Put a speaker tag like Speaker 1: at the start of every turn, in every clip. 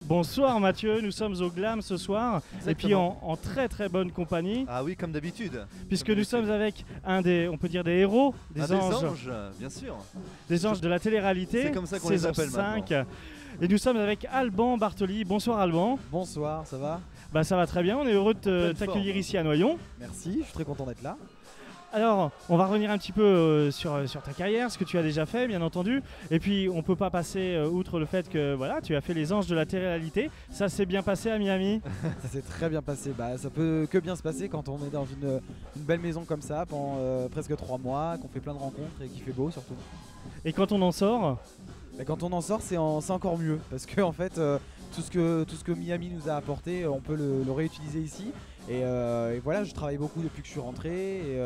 Speaker 1: Bonsoir Mathieu, nous sommes au Glam ce soir.
Speaker 2: Exactement.
Speaker 1: Et puis en très très bonne compagnie.
Speaker 2: Ah oui, comme d'habitude.
Speaker 1: Puisque nous sommes avec un des, on peut dire, des héros,
Speaker 2: Des anges, bien sûr.
Speaker 1: des anges de la télé-réalité.
Speaker 2: C'est comme ça qu'on les
Speaker 1: saison
Speaker 2: appelle
Speaker 1: 5.
Speaker 2: maintenant.
Speaker 1: Et nous sommes avec Alban Bartoli. Bonsoir Alban.
Speaker 3: Bonsoir, ça va?
Speaker 1: Bah ça va très bien, on est heureux de
Speaker 2: Pleine
Speaker 1: t'accueillir
Speaker 2: forme.
Speaker 1: ici à Noyon.
Speaker 3: Merci, je suis très content d'être là.
Speaker 1: Alors, on va revenir un petit peu sur ta carrière, ce que tu as déjà fait, bien entendu. Et puis, on peut pas passer outre le fait que voilà, tu as fait les anges de la télé-réalité. Ça s'est bien passé à Miami.
Speaker 3: Ça s'est très bien passé. Bah, ça peut que bien se passer quand on est dans une belle maison comme ça pendant presque 3 mois, qu'on fait plein de rencontres et qu'il fait beau surtout.
Speaker 1: Et quand on en sort,
Speaker 3: Et quand on en sort, c'est encore mieux parce que en fait, tout ce que Miami nous a apporté, on peut le réutiliser ici. Et voilà, je travaille beaucoup depuis que je suis rentré et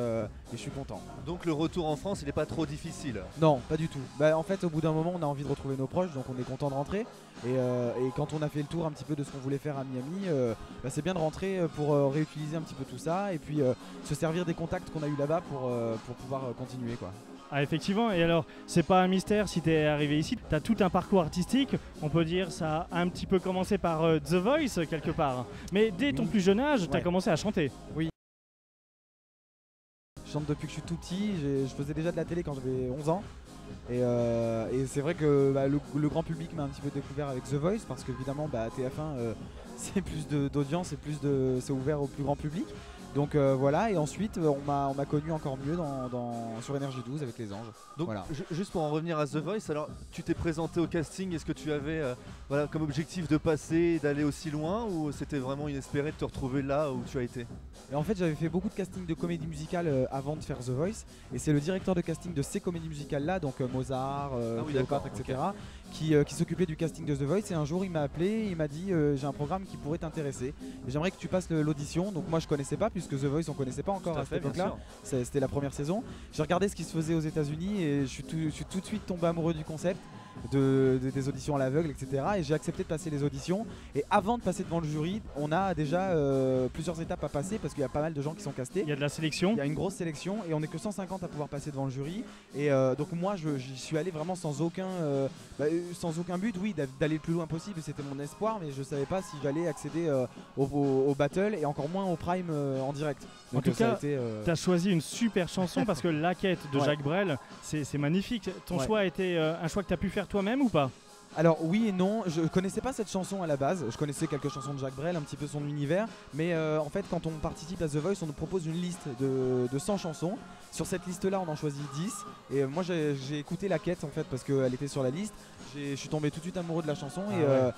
Speaker 3: je suis content.
Speaker 2: Donc le retour en France, il n'est pas trop difficile.
Speaker 3: Non, pas du tout. Bah, en fait, au bout d'un moment, on a envie de retrouver nos proches, donc on est content de rentrer. Et quand on a fait le tour un petit peu de ce qu'on voulait faire à Miami, bah, c'est bien de rentrer pour réutiliser un petit peu tout ça et puis se servir des contacts qu'on a eu là-bas pour pouvoir continuer, quoi.
Speaker 1: ah, effectivement. Et alors, c'est pas un mystère si tu es arrivé ici. Tu as tout un parcours artistique. On peut dire ça a un petit peu commencé par The Voice quelque part. Mais dès ton
Speaker 3: Oui.
Speaker 1: plus jeune âge, tu as
Speaker 3: Ouais.
Speaker 1: commencé à chanter.
Speaker 3: Je chante depuis que je suis tout petit, je faisais déjà de la télé quand j'avais 11 ans. Et c'est vrai que bah, le grand public m'a un petit peu découvert avec The Voice parce qu'évidemment bah, TF1 c'est plus d'audience et c'est ouvert au plus grand public. Donc voilà, et ensuite on m'a connu encore mieux sur Énergie 12 avec les anges.
Speaker 2: Donc
Speaker 3: Voilà.
Speaker 2: juste pour en revenir à The Voice, alors tu t'es présenté au casting, est-ce que tu avais voilà, comme objectif de passer, d'aller aussi loin, ou c'était vraiment inespéré de te retrouver là où tu as été?
Speaker 3: Et en fait j'avais fait beaucoup de casting de comédie musicale avant de faire The Voice. Et c'est le directeur de casting de ces comédies musicales là, donc Mozart,
Speaker 2: Ah oui,
Speaker 3: Cléopâtre,
Speaker 2: d'accord,
Speaker 3: etc. Qui s'occupait du casting de The Voice. Et un jour il m'a appelé, il m'a dit j'ai un programme qui pourrait t'intéresser. Et j'aimerais que tu passes l'audition. Donc moi je connaissais pas puisque The Voice on connaissait pas encore
Speaker 2: Tout
Speaker 3: à cette
Speaker 2: bien
Speaker 3: époque-là.
Speaker 2: sûr.
Speaker 3: C'était la première saison. J'ai regardé ce qui se faisait aux États-Unis et je suis tout de suite tombé amoureux du concept. Des auditions à l'aveugle, etc. Et j'ai accepté de passer les auditions. Et avant de passer devant le jury, on a déjà plusieurs étapes à passer parce qu'il y a pas mal de gens qui sont castés.
Speaker 1: Il y a de la sélection.
Speaker 3: Il y a une grosse sélection et on est que 150 à pouvoir passer devant le jury. Et donc moi j'y suis allé vraiment sans aucun but, oui, d'aller le plus loin possible. C'était mon espoir, mais je savais pas si j'allais accéder au battle et encore moins au prime en direct.
Speaker 1: En tout
Speaker 3: ça a
Speaker 1: cas,
Speaker 3: été,
Speaker 1: tu as choisi une super chanson parce que La Quête de
Speaker 3: Ouais.
Speaker 1: Jacques Brel, c'est magnifique. Ton
Speaker 3: Ouais.
Speaker 1: choix a été un choix que tu as pu faire toi-même ou pas?
Speaker 3: Alors oui et non, je connaissais pas cette chanson à la base, je connaissais quelques chansons de Jacques Brel, un petit peu son univers, mais en fait quand on participe à The Voice on nous propose une liste de 100 chansons. Sur cette liste là on en choisit 10 et moi j'ai écouté La Quête en fait parce qu'elle était sur la liste. Je suis tombé tout de suite amoureux de la chanson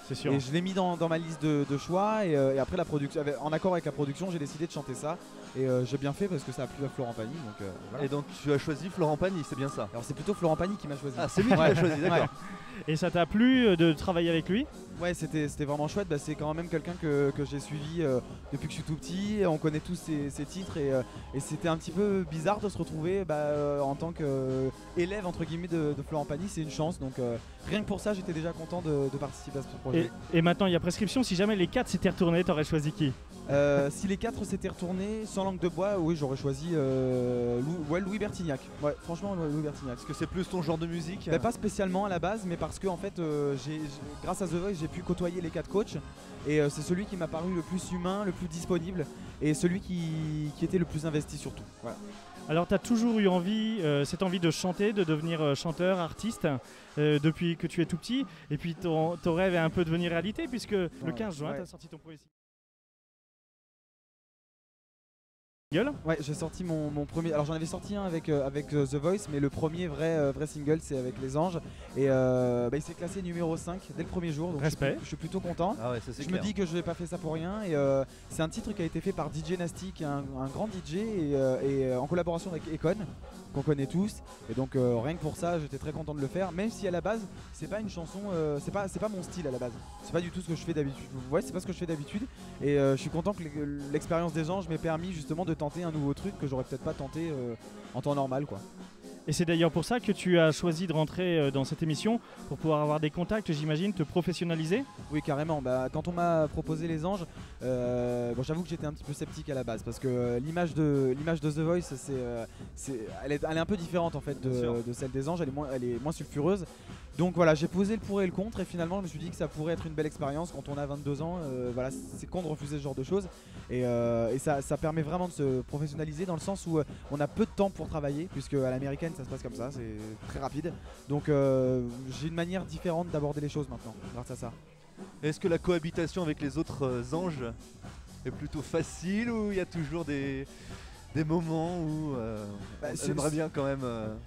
Speaker 1: C'est sûr.
Speaker 3: et je l'ai mis dans ma liste de choix et après la production, en accord avec la production j'ai décidé de chanter ça et j'ai bien fait parce que ça a plu à Florent Pagny donc voilà.
Speaker 2: Et donc tu as choisi Florent Pagny, c'est bien ça?
Speaker 3: Alors c'est plutôt Florent Pagny qui m'a choisi.
Speaker 2: Ah, c'est lui qui l'a choisi, d'accord.
Speaker 1: Et ça t'a plu de travailler avec lui?
Speaker 3: Ouais, c'était vraiment chouette. Bah, c'est quand même quelqu'un que j'ai suivi depuis que je suis tout petit. On connaît tous ses titres et c'était un petit peu bizarre de se retrouver en tant qu'élève entre guillemets de Florent Pagny. C'est une chance. Donc rien que pour ça, j'étais déjà content de participer à ce projet.
Speaker 1: Et maintenant il y a prescription. Si jamais les 4 s'étaient retournés, t'aurais choisi qui?
Speaker 3: Si les 4 s'étaient retournés sans langue de bois, oui, j'aurais choisi Louis Bertignac. Ouais, franchement, Louis Bertignac.
Speaker 2: Est-ce que c'est plus ton genre de musique?
Speaker 3: Bah, pas spécialement à la base, mais parce que en fait, grâce à The Voice, j'ai pu côtoyer les 4 coachs et c'est celui qui m'a paru le plus humain, le plus disponible et celui qui était le plus investi surtout. Voilà.
Speaker 1: Alors tu as toujours eu cette envie de chanter, de devenir chanteur, artiste depuis que tu es tout petit. Et puis ton rêve est un peu devenu réalité puisque le 15 juin
Speaker 3: ouais.
Speaker 1: tu as sorti ton premier single.
Speaker 3: Ouais, j'ai sorti mon premier. Alors j'en avais sorti un avec The Voice, mais le premier vrai single c'est avec Les Anges. Et il s'est classé numéro 5 dès le premier jour. Donc
Speaker 1: Respect.
Speaker 3: Je suis plutôt content.
Speaker 2: Ah ouais, ça c'est
Speaker 3: Je
Speaker 2: clair.
Speaker 3: me dis que je n'ai pas fait ça pour rien. Et c'est un titre qui a été fait par DJ Nasty, qui est un grand DJ, et en collaboration avec Econ, qu'on connaît tous. Et donc rien que pour ça, j'étais très content de le faire. Même si à la base, c'est pas une chanson, c'est pas mon style à la base. C'est pas du tout ce que je fais d'habitude. Ouais, c'est pas ce que je fais d'habitude. Et je suis content que l'expérience des Anges m'ait permis justement de tenter un nouveau truc que j'aurais peut-être pas tenté en temps normal, quoi.
Speaker 1: Et c'est d'ailleurs pour ça que tu as choisi de rentrer dans cette émission, pour pouvoir avoir des contacts, j'imagine, te professionnaliser.
Speaker 3: Oui, carrément. Quand on m'a proposé Les Anges, j'avoue que j'étais un petit peu sceptique à la base parce que l'image de The Voice, elle est un peu différente en fait de celle des Anges. Elle est moins sulfureuse. Donc voilà, j'ai posé le pour et le contre et finalement je me suis dit que ça pourrait être une belle expérience quand on a 22 ans. Voilà, c'est con de refuser ce genre de choses et ça permet vraiment de se professionnaliser dans le sens où on a peu de temps pour travailler puisque à l'américaine ça se passe comme ça, c'est très rapide. Donc j'ai une manière différente d'aborder les choses maintenant grâce à ça.
Speaker 2: Est-ce que la cohabitation avec les autres anges est plutôt facile ou il y a toujours des moments où on aimerait bien quand même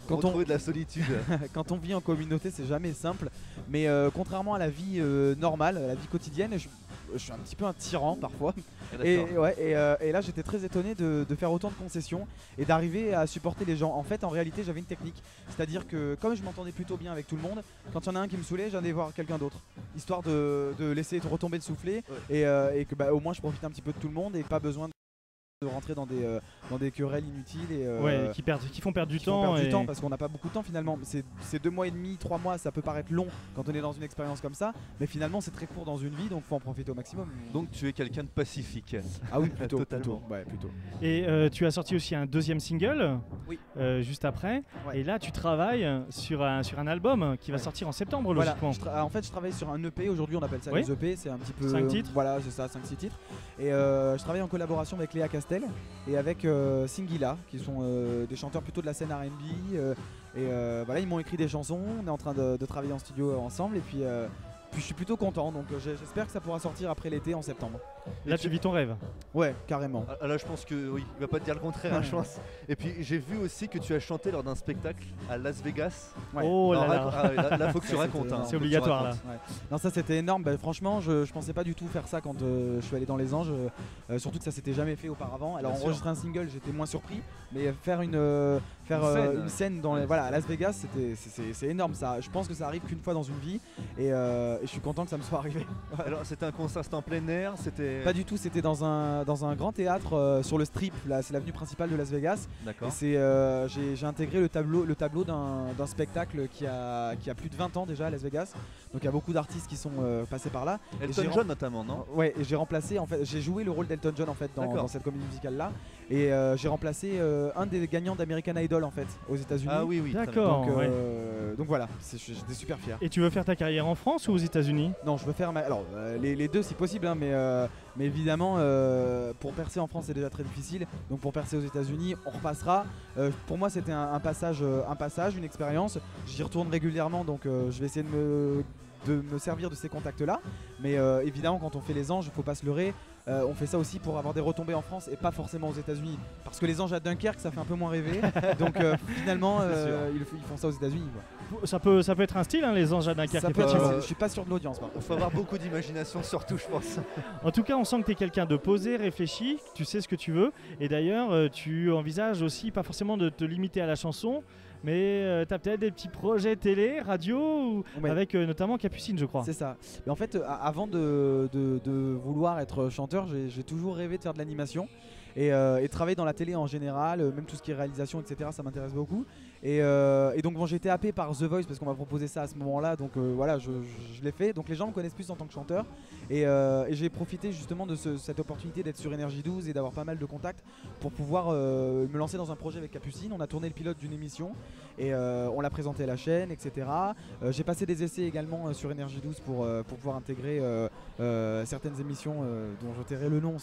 Speaker 2: retrouver de la solitude?
Speaker 3: Quand on vit en communauté, c'est jamais simple. Mais contrairement à la vie normale, à la vie quotidienne, je suis un petit peu un tyran parfois. Et là, j'étais très étonné de faire autant de concessions et d'arriver à supporter les gens. En fait, en réalité, j'avais une technique. C'est-à-dire que comme je m'entendais plutôt bien avec tout le monde, quand il y en a un qui me saoulait, j'allais voir quelqu'un d'autre. Histoire de laisser retomber le soufflet et que au moins je profite un petit peu de tout le monde et pas besoin de rentrer dans des querelles inutiles et
Speaker 1: qui font perdre du temps
Speaker 3: parce qu'on n'a pas beaucoup de temps finalement. C'est 2 mois et demi, 3 mois, ça peut paraître long quand on est dans une expérience comme ça, mais finalement c'est très court dans une vie, donc faut en profiter au maximum.
Speaker 2: Donc tu es quelqu'un de pacifique.
Speaker 3: Ah oui, plutôt.
Speaker 2: Totalement.
Speaker 3: Plutôt.
Speaker 1: Et tu as sorti aussi un deuxième single juste après.
Speaker 3: Ouais.
Speaker 1: Et là tu travailles sur un album qui va sortir en septembre logiquement.
Speaker 3: En fait je travaille sur un EP, aujourd'hui on appelle ça les EP, c'est un petit peu
Speaker 1: 5 titres.
Speaker 3: Voilà, c'est ça, 5-6 titres. Et je travaille en collaboration avec Léa Castel et avec Singila qui sont des chanteurs plutôt de la scène R&B voilà, ils m'ont écrit des chansons, on est en train de travailler en studio ensemble et puis je suis plutôt content, donc j'espère que ça pourra sortir après l'été en septembre.
Speaker 1: Là tu vis ton rêve.
Speaker 3: Ouais, carrément.
Speaker 2: Là je pense que oui, il va pas te dire le contraire, je pense. Et puis j'ai vu aussi que tu as chanté lors d'un spectacle à Las Vegas.
Speaker 3: Ouais.
Speaker 1: Oh là là.
Speaker 2: Là faut que tu racontes.
Speaker 1: C'est obligatoire là.
Speaker 3: Ouais. Non, ça c'était énorme. Franchement, je pensais pas du tout faire ça quand je suis allé dans Les Anges. Surtout que ça s'était jamais fait auparavant. Alors enregistrer un single, j'étais moins surpris, mais faire une scène à Las Vegas, c'est énorme. Ça, je pense que ça arrive qu'une fois dans une vie, et je suis content que ça me soit arrivé.
Speaker 2: Alors c'était un concert, c'était en plein air, c'était
Speaker 3: pas du tout. C'était dans un grand théâtre sur le Strip. Là, c'est l'avenue principale de Las Vegas.
Speaker 2: D'accord.
Speaker 3: Et j'ai intégré le tableau d'un spectacle qui a plus de 20 ans déjà à Las Vegas. Donc il y a beaucoup d'artistes qui sont passés par là.
Speaker 2: Elton John notamment, non?
Speaker 3: Ouais, et j'ai remplacé, en fait, j'ai joué le rôle d'Elton John en fait dans cette comédie musicale là, et j'ai remplacé un des gagnants d'American Idol en fait aux États-Unis.
Speaker 2: Ah oui,
Speaker 1: d'accord.
Speaker 3: Donc voilà, j'étais super fier.
Speaker 1: Et tu veux faire ta carrière en France ou aux États-Unis?
Speaker 3: Non, je veux faire les deux si possible, hein, mais évidemment pour percer en France c'est déjà très difficile, donc pour percer aux États-Unis on repassera. Pour moi c'était un passage, une expérience. J'y retourne régulièrement, donc je vais essayer de me servir de ces contacts là, mais évidemment quand on fait Les Anges, il faut pas se leurrer, on fait ça aussi pour avoir des retombées en France et pas forcément aux États-Unis, parce que Les Anges à Dunkerque ça fait un peu moins rêver. Donc finalement ils font ça aux États-Unis quoi.
Speaker 1: Ça peut être un style, hein, Les Anges à Dunkerque.
Speaker 3: Je suis pas sûr de l'audience.
Speaker 2: Il faut avoir beaucoup d'imagination surtout, je pense.
Speaker 1: En tout cas on sent que tu es quelqu'un de posé, réfléchi, tu sais ce que tu veux, et d'ailleurs tu envisages aussi pas forcément de te limiter à la chanson, mais tu as peut-être des petits projets télé, radio, avec notamment Capucine je crois.
Speaker 3: C'est ça. Mais en fait avant de vouloir être chanteur, j'ai toujours rêvé de faire de l'animation et travailler dans la télé en général, même tout ce qui est réalisation etc, ça m'intéresse beaucoup. Et donc j'ai été happé par The Voice parce qu'on m'a proposé ça à ce moment-là, donc voilà, je l'ai fait. Donc les gens me connaissent plus en tant que chanteur, et j'ai profité justement de cette opportunité d'être sur Énergie 12 et d'avoir pas mal de contacts pour pouvoir me lancer dans un projet avec Capucine. On a tourné le pilote d'une émission et on l'a présenté à la chaîne, etc. J'ai passé des essais également sur Énergie 12 pour pouvoir intégrer certaines émissions dont je tairai le nom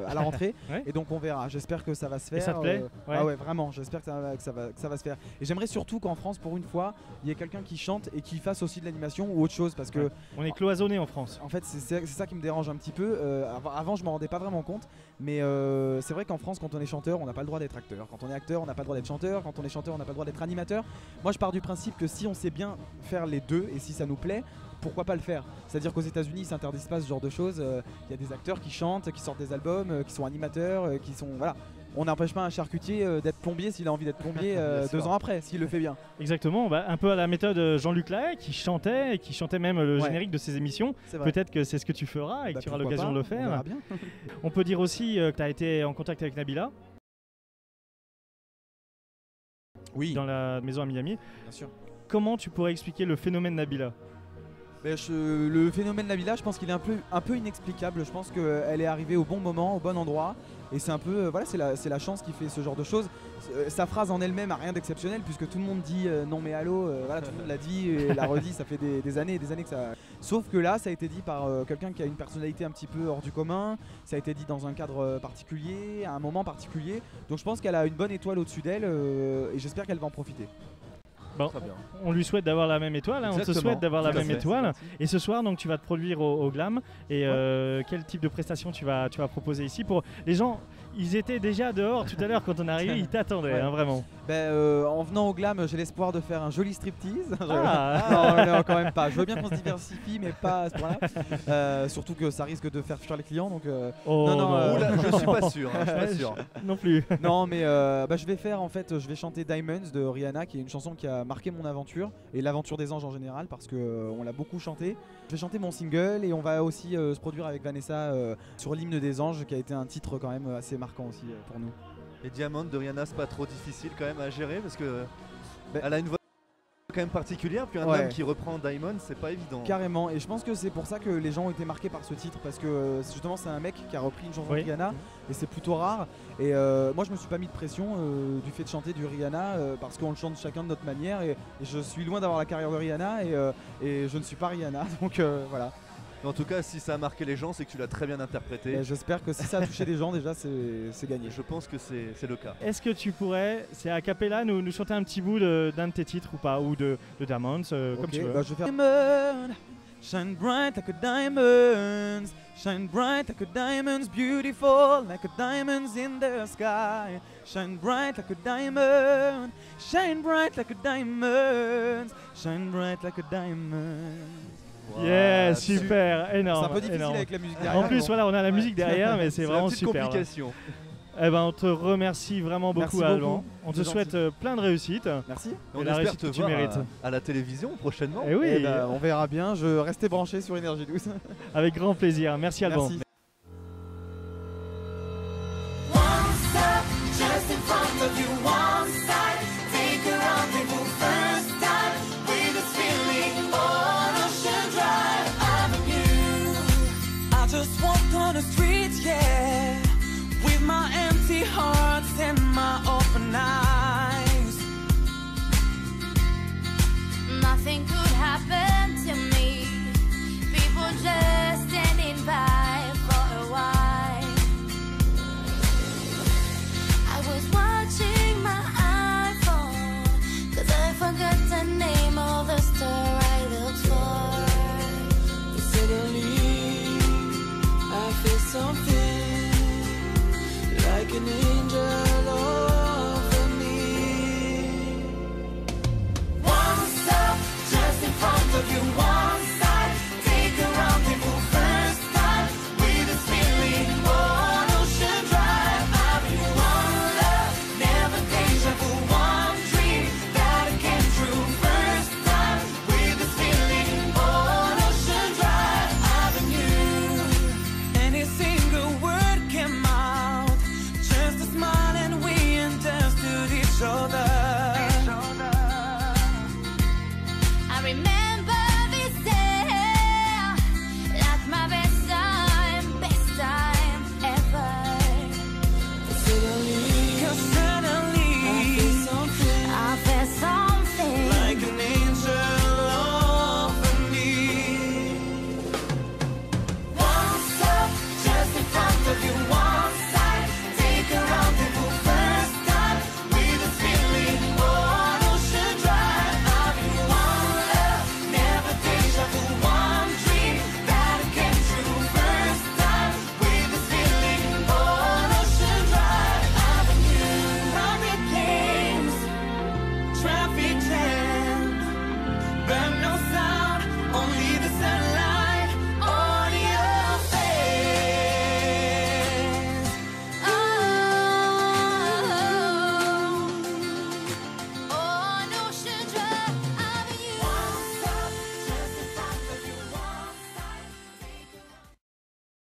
Speaker 3: à la rentrée. Ouais. Et donc on verra, j'espère que ça va se faire.
Speaker 1: Et ça te plaît?
Speaker 3: Ah ouais, vraiment, j'espère que ça va se faire. Et j'aimerais surtout qu'en France, pour une fois, il y ait quelqu'un qui chante et qui fasse aussi de l'animation ou autre chose, parce que
Speaker 1: on est cloisonné en France.
Speaker 3: En fait, c'est ça qui me dérange un petit peu. Avant, je m'en rendais pas vraiment compte, mais c'est vrai qu'en France, quand on est chanteur, on n'a pas le droit d'être acteur. Quand on est acteur, on n'a pas le droit d'être chanteur. Quand on est chanteur, on n'a pas le droit d'être animateur. Moi, je pars du principe que si on sait bien faire les deux et si ça nous plaît, pourquoi pas le faire? C'est-à-dire qu'aux États-Unis, ils s'interdisent pas ce genre de choses. Il y a des acteurs qui chantent, qui sortent des albums, qui sont animateurs, qui sont voilà. On n'empêche pas un charcutier d'être plombier s'il a envie d'être plombier 2 ans après, s'il le fait bien.
Speaker 1: Exactement, un peu à la méthode Jean-Luc Lahaye qui chantait même le générique de ses émissions. Peut-être que c'est ce que tu feras et que tu auras l'occasion de le faire.
Speaker 3: On verra bien.
Speaker 1: On peut dire aussi que tu as été en contact avec Nabila. dans la maison à Miami.
Speaker 3: Bien sûr.
Speaker 1: Comment tu pourrais expliquer le phénomène Nabila?
Speaker 3: Le phénomène Nabila, je pense qu'il est un peu inexplicable. Je pense qu'elle est arrivée au bon moment, au bon endroit. Et c'est un peu, voilà, c'est la chance qui fait ce genre de choses. Sa phrase en elle-même a rien d'exceptionnel puisque tout le monde dit non mais allô, voilà, tout le monde l'a dit et l'a redit, ça fait des années et des années que ça. Sauf que là, ça a été dit par quelqu'un qui a une personnalité un petit peu hors du commun. Ça a été dit dans un cadre particulier, à un moment particulier. Donc je pense qu'elle a une bonne étoile au-dessus d'elle et j'espère qu'elle va en profiter.
Speaker 1: Bon, on lui souhaite d'avoir la même étoile, hein. On te souhaite d'avoir la même étoile. Et ce soir, donc, tu vas te produire au Glam. Et quel type de prestation tu vas proposer ici pour les gens? Ils étaient déjà dehors tout à l'heure quand on est arrivé, ils t'attendaient, hein, vraiment.
Speaker 3: En venant au Glam, j'ai l'espoir de faire un joli striptease. Non, quand même pas. Je veux bien qu'on se diversifie, mais pas à ce point-là. Surtout que ça risque de faire fuir les clients. Donc,
Speaker 2: Oula, je suis pas sûr. Je suis pas sûr.
Speaker 1: Non plus.
Speaker 3: Non, mais je vais chanter Diamonds de Rihanna, qui est une chanson qui a marqué mon aventure et l'aventure des anges en général, parce que on l'a beaucoup chanté. Je vais chanter mon single et on va aussi se produire avec Vanessa sur l'hymne des anges, qui a été un titre quand même assez marquant aussi pour nous.
Speaker 2: Et Diamond de Rihanna, c'est pas trop difficile quand même à gérer parce que elle a une voix quand même particulière, puis un homme qui reprend Diamond, c'est pas évident.
Speaker 3: Carrément, et je pense que c'est pour ça que les gens ont été marqués par ce titre, parce que justement c'est un mec qui a repris une chanson de Rihanna et c'est plutôt rare. Et moi je me suis pas mis de pression du fait de chanter du Rihanna parce qu'on le chante chacun de notre manière et je suis loin d'avoir la carrière de Rihanna et je ne suis pas Rihanna, donc voilà.
Speaker 2: Mais en tout cas, si ça a marqué les gens, c'est que tu l'as très bien interprété.
Speaker 3: J'espère que si ça a touché les gens, déjà, c'est gagné.
Speaker 2: Je pense que c'est le cas.
Speaker 1: Est-ce que tu pourrais, c'est a cappella, nous chanter un petit bout d'un de tes titres ou pas, ou de Diamonds, comme tu veux.
Speaker 3: Je vais faire Diamond, shine bright like a diamond, shine bright like a diamond, beautiful like a diamond in the sky. Shine bright like a diamond, shine bright like a diamond, shine bright like a diamond.
Speaker 1: Wow, yeah, super, énorme.
Speaker 3: C'est un peu difficile avec la musique derrière.
Speaker 1: En plus, voilà, on a la musique derrière, mais c'est vraiment super.
Speaker 2: Complication.
Speaker 1: Eh ben, on te remercie vraiment beaucoup, Alban. On te souhaite plein de réussite.
Speaker 3: Merci.
Speaker 2: On espère te voir à la télévision prochainement.
Speaker 1: Et oui,
Speaker 3: on verra bien. Je restais branché sur Énergie 12.
Speaker 1: Avec grand plaisir. Merci, Alban.
Speaker 3: Merci.
Speaker 4: My empty heart and my open eyes. Nothing could happen to me. People just standing by for a while. I was watching my iPhone, 'cause I forgot the name of the store I looked for. And suddenly I feel something like an angel